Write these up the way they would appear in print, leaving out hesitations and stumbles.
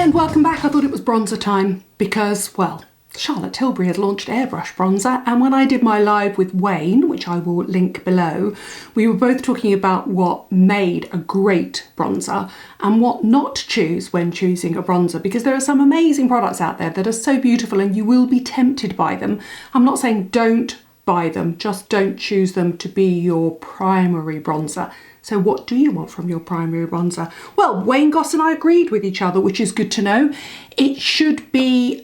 And welcome back. I thought it was bronzer time because, well, Charlotte Tilbury has launched Airbrush bronzer, and when I did my live with Wayne, which I will link below, we were both talking about what made a great bronzer and what not to choose when choosing a bronzer, because there are some amazing products out there that are so beautiful and you will be tempted by them. I'm not saying don't buy them, just don't choose them to be your primary bronzer. So what do you want from your primary bronzer? Well, Wayne Goss and I agreed with each other, which is good to know. It should be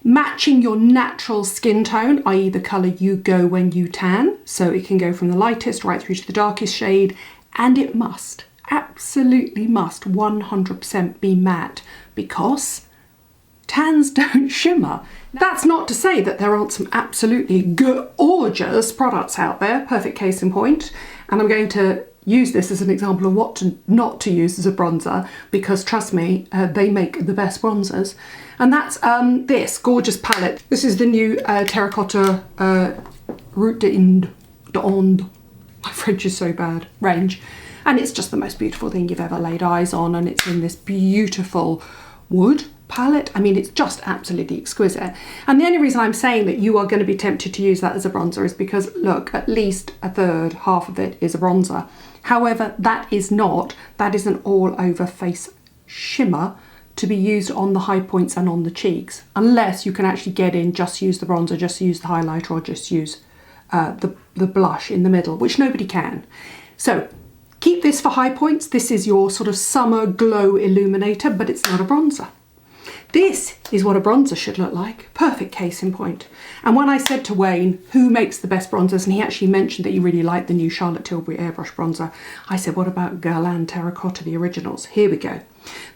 matching your natural skin tone, i.e. the colour you go when you tan. So it can go from the lightest right through to the darkest shade, and it must, absolutely must, 100% be matte, because tans don't shimmer. That's not to say that there aren't some absolutely gorgeous products out there, perfect case in point, and I'm going to use this as an example of what not to use as a bronzer, because trust me, they make the best bronzers. And that's this gorgeous palette. This is the new Terracotta Route d'Onde, my French is so bad, range. And it's just the most beautiful thing you've ever laid eyes on, and it's in this beautiful wood palette. I mean, it's just absolutely exquisite. And the only reason I'm saying that you are going to be tempted to use that as a bronzer is because, look, at least a third, half of it is a bronzer. However, that is an all over face shimmer to be used on the high points and on the cheeks, unless you can actually get in, just use the bronzer, just use the highlighter, or just use the blush in the middle, which nobody can. So keep this for high points. This is your sort of summer glow illuminator, but it's not a bronzer. This is what a bronzer should look like. Perfect case in point. And when I said to Wayne, who makes the best bronzers, and he actually mentioned that he really liked the new Charlotte Tilbury Airbrush bronzer, I said, what about Guerlain Terracotta, the originals? Here we go.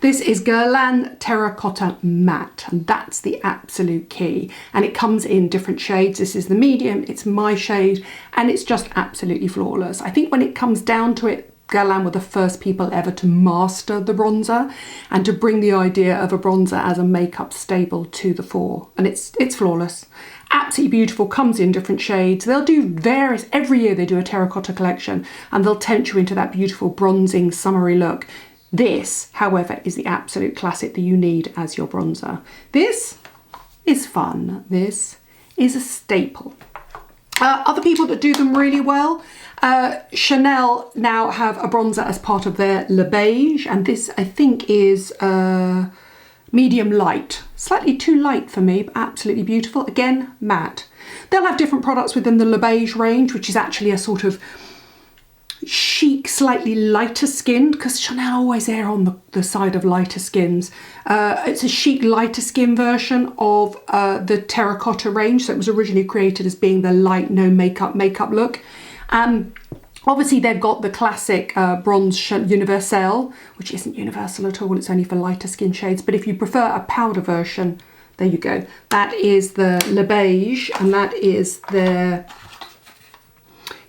This is Guerlain Terracotta Matte, and that's the absolute key. And it comes in different shades. This is the medium, it's my shade, and it's just absolutely flawless. I think when it comes down to it, Guerlain were the first people ever to master the bronzer and to bring the idea of a bronzer as a makeup staple to the fore. And it's flawless, absolutely beautiful, comes in different shades. They'll do various, every year they do a terracotta collection, and they'll tempt you into that beautiful bronzing summery look. This, however, is the absolute classic that you need as your bronzer. This is fun. This is a staple. Other people that do them really well, Chanel now have a bronzer as part of their Le Beige, and this I think is medium light. Slightly too light for me, but absolutely beautiful. Again, matte. They'll have different products within the Le Beige range, which is actually a sort of chic, slightly lighter skinned, because Chanel always err on the side of lighter skins. It's a chic, lighter skin version of the terracotta range. So it was originally created as being the light, no makeup look. Obviously they've got the classic bronze universelle, which isn't universal at all. It's only for lighter skin shades. But if you prefer a powder version, there you go. That is the Le Beige, and that is their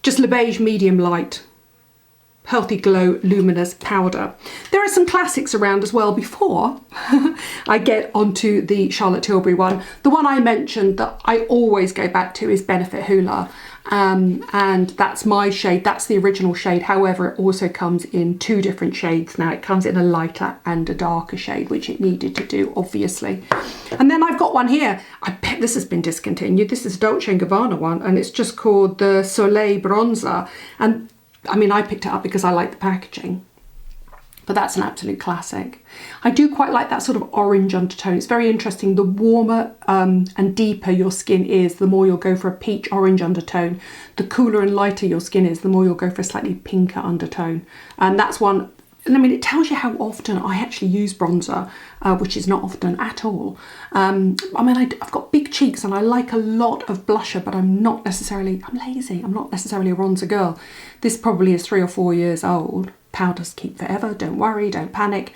just Le Beige medium light. Healthy Glow Luminous Powder. There are some classics around as well before I get onto the Charlotte Tilbury one. The one I mentioned that I always go back to is Benefit Hoola, and that's my shade. That's the original shade. However, it also comes in two different shades now. It comes in a lighter and a darker shade, which it needed to do, obviously. And then I've got one here. I bet this has been discontinued. This is a Dolce & Gabbana one, and it's just called the Soleil Bronzer. And I mean, I picked it up because I like the packaging, but that's an absolute classic. I do quite like that sort of orange undertone. It's very interesting. The warmer and deeper your skin is, the more you'll go for a peach orange undertone. The cooler and lighter your skin is, the more you'll go for a slightly pinker undertone. And that's one, and I mean, it tells you how often I actually use bronzer, which is not often at all. I mean, I've got big cheeks and I like a lot of blusher, but I'm lazy. I'm not necessarily a bronzer girl. This probably is 3 or 4 years old. Powders keep forever, don't worry, don't panic,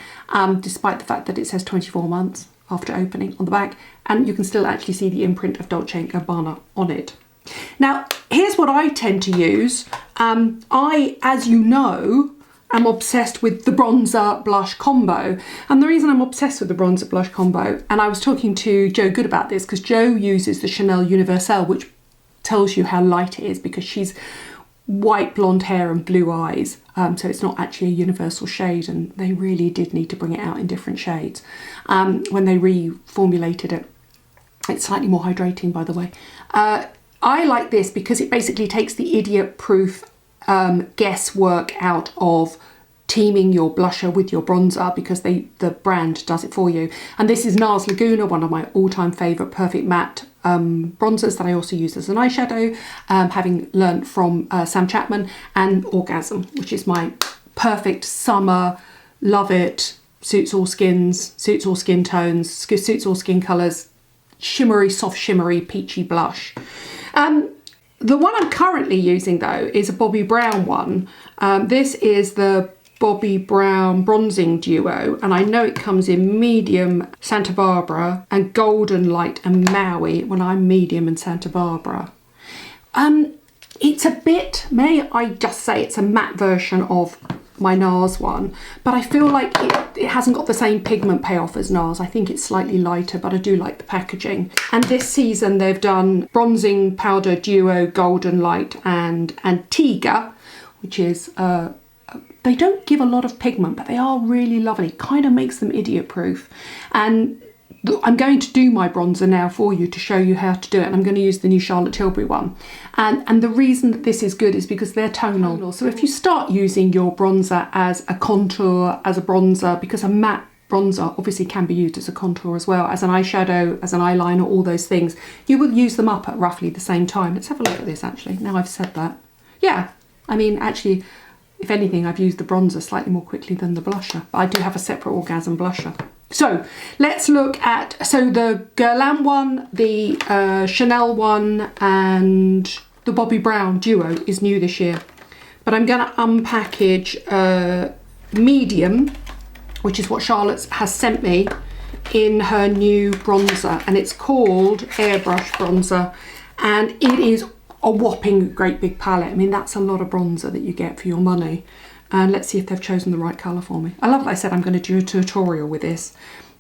despite the fact that it says 24 months after opening on the back, and you can still actually see the imprint of Dolce & Gabbana on it. Now, here's what I tend to use. I, as you know, I'm obsessed with the bronzer blush combo, and the reason I'm obsessed with the bronzer blush combo, and I was talking to Joe Good about this because Joe uses the Chanel Universelle, which tells you how light it is, because she's white blonde hair and blue eyes, so it's not actually a universal shade, and they really did need to bring it out in different shades when they reformulated it. It's slightly more hydrating, by the way. I like this because it basically takes the idiot-proof guesswork out of teaming your blusher with your bronzer, because the brand does it for you. And this is NARS Laguna, one of my all-time favourite perfect matte bronzers that I also use as an eyeshadow, having learnt from Sam Chapman, and Orgasm, which is my perfect summer, love it, suits all skins, suits all skin tones, suits all skin colours, shimmery, soft shimmery, peachy blush. The one I'm currently using though is a Bobbi Brown one. This is the Bobbi Brown Bronzing Duo, and I know it comes in medium Santa Barbara and Golden Light and Maui when I'm medium and Santa Barbara. It's a bit, may I just say, it's a matte version of my NARS one, but I feel like it hasn't got the same pigment payoff as NARS. I think it's slightly lighter, but I do like the packaging. And this season they've done Bronzing Powder Duo Golden Light and Antigua, which is they don't give a lot of pigment, but they are really lovely. Kind of makes them idiot proof. And I'm going to do my bronzer now for you to show you how to do it. And I'm going to use the new Charlotte Tilbury one. And the reason that this is good is because they're tonal. So if you start using your bronzer as a contour, as a bronzer, because a matte bronzer obviously can be used as a contour as well, as an eyeshadow, as an eyeliner, all those things, you will use them up at roughly the same time. Let's have a look at this actually, now I've said that. Yeah, I mean, actually, if anything, I've used the bronzer slightly more quickly than the blusher, but I do have a separate Orgasm blusher. So let's look at, so the Guerlain one, the Chanel one, and the Bobbi Brown Duo is new this year. But I'm going to unpackage medium, which is what Charlotte has sent me, in her new bronzer, and it's called Airbrush bronzer, and it is a whopping great big palette. I mean, that's a lot of bronzer that you get for your money. And let's see if they've chosen the right colour for me. I love that I said I'm going to do a tutorial with this.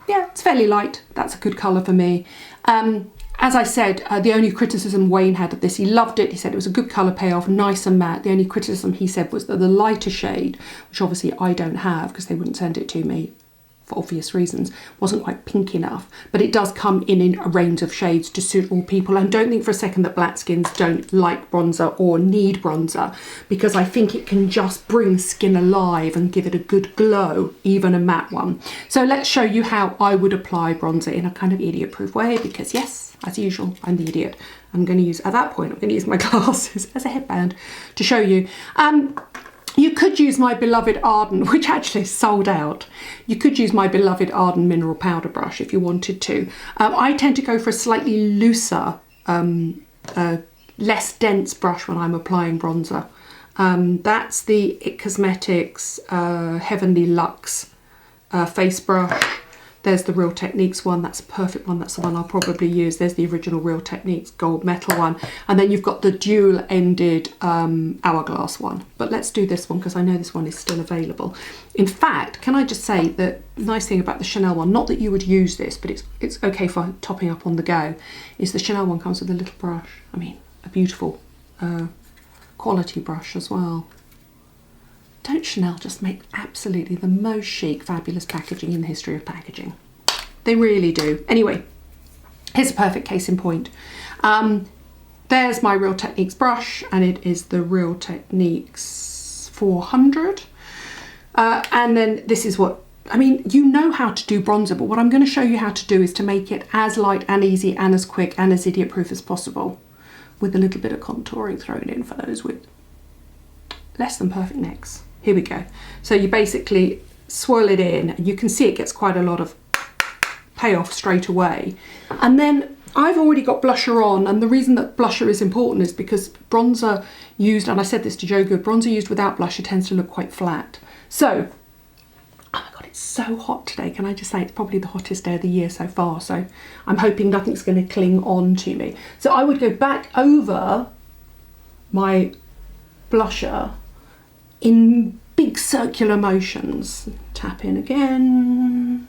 Yeah, it's fairly light. That's a good colour for me. As I said, the only criticism Wayne had of this, he loved it. He said it was a good colour payoff, nice and matte. The only criticism he said was that the lighter shade, which obviously I don't have because they wouldn't send it to me for obvious reasons, wasn't quite pink enough. But it does come in a range of shades to suit all people. And don't think for a second that black skins don't like bronzer or need bronzer, because I think it can just bring skin alive and give it a good glow, even a matte one. So let's show you how I would apply bronzer in a kind of idiot-proof way, because yes, as usual, I'm the idiot. I'm going to use, at that point, I'm going to use my glasses as a headband to show you. You could use my beloved Arden, which actually is sold out. You could use my beloved Arden mineral powder brush if you wanted to. I tend to go for a slightly looser, less dense brush when I'm applying bronzer. That's the IT Cosmetics Heavenly Luxe face brush. There's the Real Techniques one, that's a perfect one, that's the one I'll probably use. There's the original Real Techniques gold metal one. And then you've got the dual-ended hourglass one. But let's do this one because I know this one is still available. In fact, can I just say the nice thing about the Chanel one, not that you would use this, but it's okay for topping up on the go, is the Chanel one comes with a little brush. I mean, a beautiful quality brush as well. Don't Chanel just make absolutely the most chic, fabulous packaging in the history of packaging? They really do. Anyway, here's a perfect case in point. There's my Real Techniques brush, and it is the Real Techniques 400. And then this is what, I mean, you know how to do bronzer, but what I'm going to show you how to do is to make it as light and easy and as quick and as idiot-proof as possible, with a little bit of contouring thrown in for those with less than perfect necks. Here we go. So you basically swirl it in, and you can see it gets quite a lot of payoff straight away. And then I've already got blusher on, and the reason that blusher is important is because bronzer used, and I said this to Joe Good, bronzer used without blusher tends to look quite flat. So, oh my God, it's so hot today. Can I just say it's probably the hottest day of the year so far. So I'm hoping nothing's going to cling on to me. So I would go back over my blusher in big circular motions. Tap in again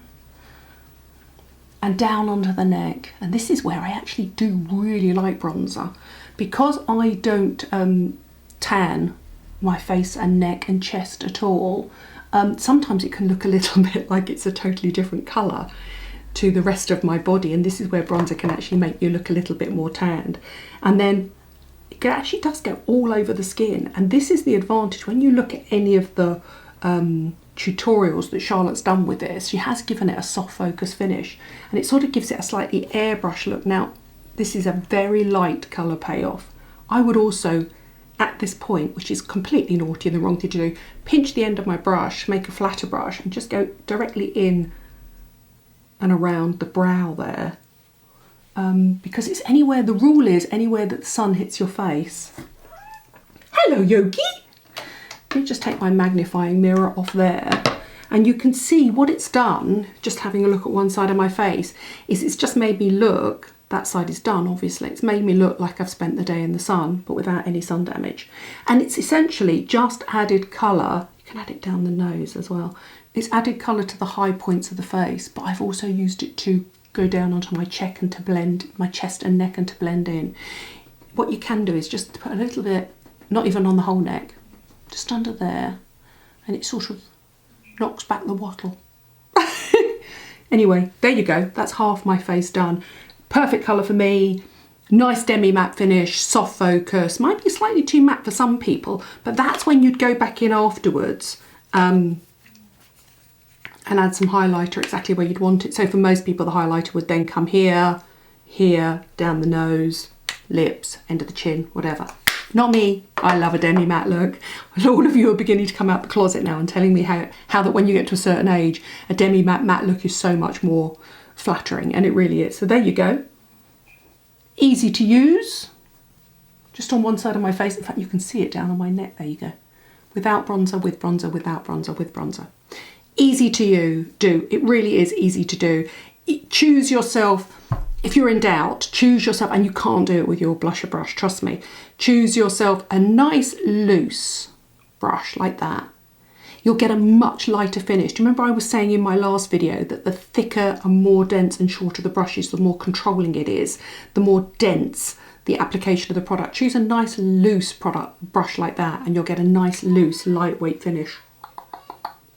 and down onto the neck. And this is where I actually do really like bronzer, because I don't tan my face and neck and chest at all. Sometimes it can look a little bit like it's a totally different colour to the rest of my body, and this is where bronzer can actually make you look a little bit more tanned. And then it actually does go all over the skin, and this is the advantage when you look at any of the tutorials that Charlotte's done with this. She has given it a soft focus finish, and it sort of gives it a slightly airbrush look. Now this is a very light colour payoff. I would also, at this point, which is completely naughty and the wrong thing to do, pinch the end of my brush, make a flatter brush, and just go directly in and around the brow there, because it's anywhere, the rule is anywhere that the sun hits your face. Hello, Yogi. Let me just take my magnifying mirror off there, and you can see what it's done, just having a look at one side of my face, is it's just made me look, that side is done obviously, it's made me look like I've spent the day in the sun, but without any sun damage. And it's essentially just added colour. You can add it down the nose as well. It's added colour to the high points of the face, but I've also used it to go down onto my cheek and to blend my chest and neck and to blend in. What you can do is just put a little bit, not even on the whole neck, just under there, and it sort of knocks back the wattle. Anyway, there you go. That's half my face done. Perfect colour for me. Nice demi-matte finish, soft focus. Might be slightly too matte for some people, but that's when you'd go back in afterwards and add some highlighter exactly where you'd want it. So for most people, the highlighter would then come here, here, down the nose, lips, end of the chin, whatever. Not me. I love a demi-matte look. All of you are beginning to come out the closet now and telling me how that when you get to a certain age, a demi-matte matte look is so much more flattering, and it really is. So there you go. Easy to use. Just on one side of my face. In fact, you can see it down on my neck. There you go. Without bronzer, with bronzer, without bronzer, with bronzer. Easy to do. It really is easy to do. Choose yourself. If you're in doubt, choose yourself, and you can't do it with your blusher brush, trust me. Choose yourself a nice loose brush like that. You'll get a much lighter finish. Do you remember I was saying in my last video that the thicker and more dense and shorter the brush is, the more controlling it is, the more dense the application of the product. Choose a nice loose brush like that, and you'll get a nice loose lightweight finish.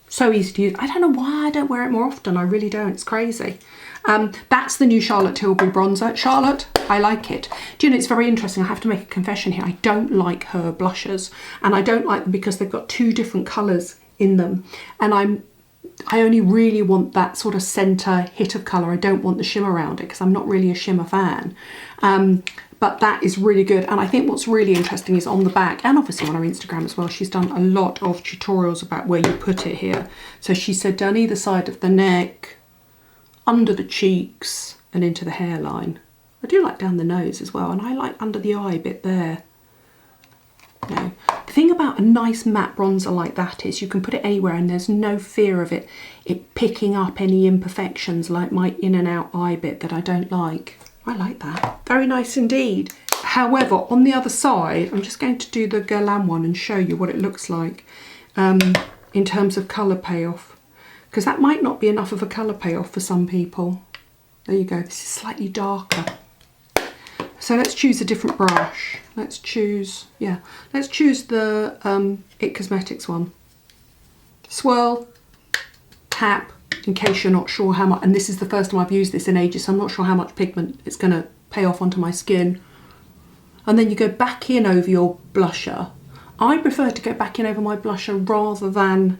So easy to use. I don't know why I don't wear it more often. I really don't. It's crazy. That's the new Charlotte Tilbury bronzer. Charlotte, I like it. Do you know, it's very interesting. I have to make a confession here. I don't like her blushers, and I don't like them because they've got two different colours in them, and I only really want that sort of centre hit of colour. I don't want the shimmer around it because I'm not really a shimmer fan. But that is really good. And I think what's really interesting is on the back, and obviously on her Instagram as well, she's done a lot of tutorials about where you put it here. So she said down either side of the neck, under the cheeks, and into the hairline. I do like down the nose as well, and I like under the eye bit there. You know, the thing about a nice matte bronzer like that is you can put it anywhere and there's no fear of it picking up any imperfections like my in and out eye bit that I don't like. I like that. Very nice indeed. However, on the other side, I'm just going to do the Guerlain one and show you what it looks like in terms of colour payoff, because that might not be enough of a colour payoff for some people. There you go. This is slightly darker. So let's choose a different brush. Let's choose the IT Cosmetics one. Swirl, tap, in case you're not sure how much, and this is the first time I've used this in ages, so I'm not sure how much pigment it's going to pay off onto my skin. And then you go back in over your blusher. I prefer to go back in over my blusher rather than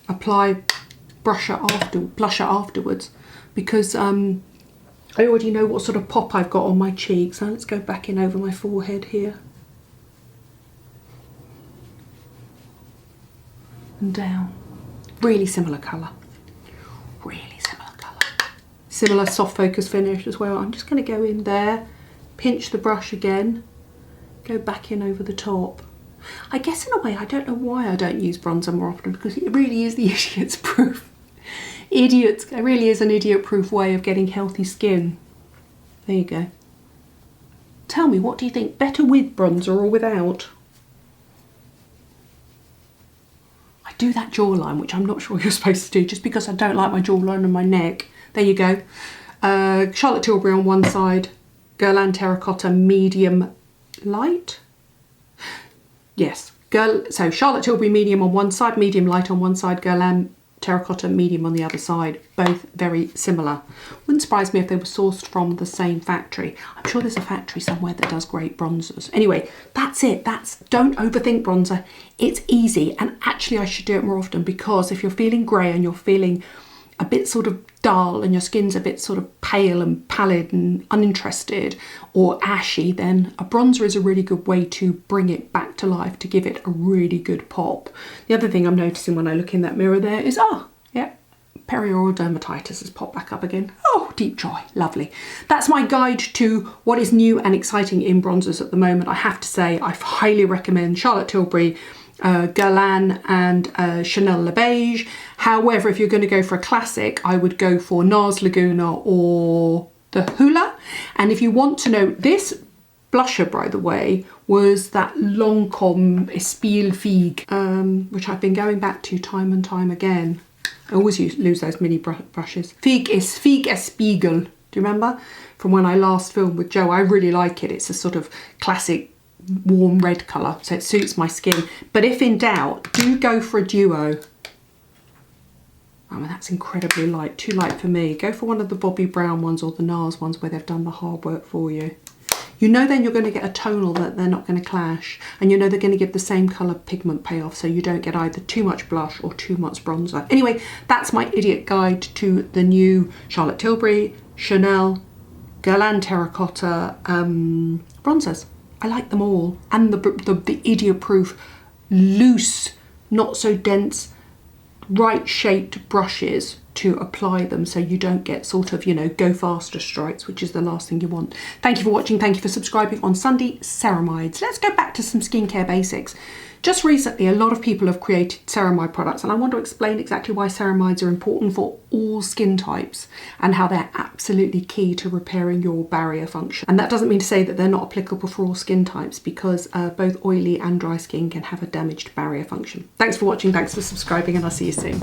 apply blusher afterwards, because I already know what sort of pop I've got on my cheeks. So let's go back in over my forehead here. And down. Really similar colour. Really similar colour. Similar soft focus finish as well. I'm just going to go in there, pinch the brush again, go back in over the top. I guess in a way I don't know why I don't use bronzer more often, because it really is the idiot's proof. It really is an idiot-proof way of getting healthy skin. There you go. Tell me, what do you think? Better with bronzer or without? I do that jawline, which I'm not sure you're supposed to do, just because I don't like my jawline and my neck. There you go. Charlotte Tilbury on one side, Guerlain Terracotta Medium Light. Yes, so Charlotte Tilbury medium on one side, medium light on one side, Guerlain terracotta medium on the other side, both very similar. Wouldn't surprise me if they were sourced from the same factory. I'm sure there's a factory somewhere that does great bronzers. Anyway, that's it. Don't overthink bronzer. It's easy, and actually I should do it more often, because if you're feeling grey and you're feeling a bit sort of dull and your skin's a bit sort of pale and pallid and uninterested or ashy, then a bronzer is a really good way to bring it back to life, to give it a really good pop. The other thing I'm noticing when I look in that mirror there is, oh, yeah, perioral dermatitis has popped back up again. Oh, deep joy, lovely. That's my guide to what is new and exciting in bronzers at the moment. I have to say, I highly recommend Charlotte Tilbury, Guerlain and Chanel Le Beige. However, if you're going to go for a classic, I would go for NARS Laguna or the Hoola. And if you want to know, this blusher, by the way, was that LANCOME ESPEIGLE FIGUE, which I've been going back to time and time again. I always lose those mini brushes. FIGUE ESPEIGLE. Do you remember? From when I last filmed with Joe. I really like it. It's a sort of classic warm red colour, so it suits my skin. But if in doubt, do go for a duo. Oh, that's incredibly light, too light for me. Go for one of the Bobbi Brown ones or the NARS ones where they've done the hard work for you. You know then you're going to get a tonal that they're not going to clash, and you know they're going to give the same colour pigment payoff, so you don't get either too much blush or too much bronzer. Anyway, that's my idiot guide to the new Charlotte Tilbury, Chanel, Guerlain terracotta bronzers. I like them all, and the idiot-proof, loose, not so dense, right-shaped brushes to apply them, so you don't get sort of, you know, go faster strikes, which is the last thing you want. Thank you for watching. Thank you for subscribing on Sunday Ceramides. Let's go back to some skincare basics. Just recently, a lot of people have created ceramide products, and I want to explain exactly why ceramides are important for all skin types and how they're absolutely key to repairing your barrier function. And that doesn't mean to say that they're not applicable for all skin types, because both oily and dry skin can have a damaged barrier function. Thanks for watching, thanks for subscribing, and I'll see you soon.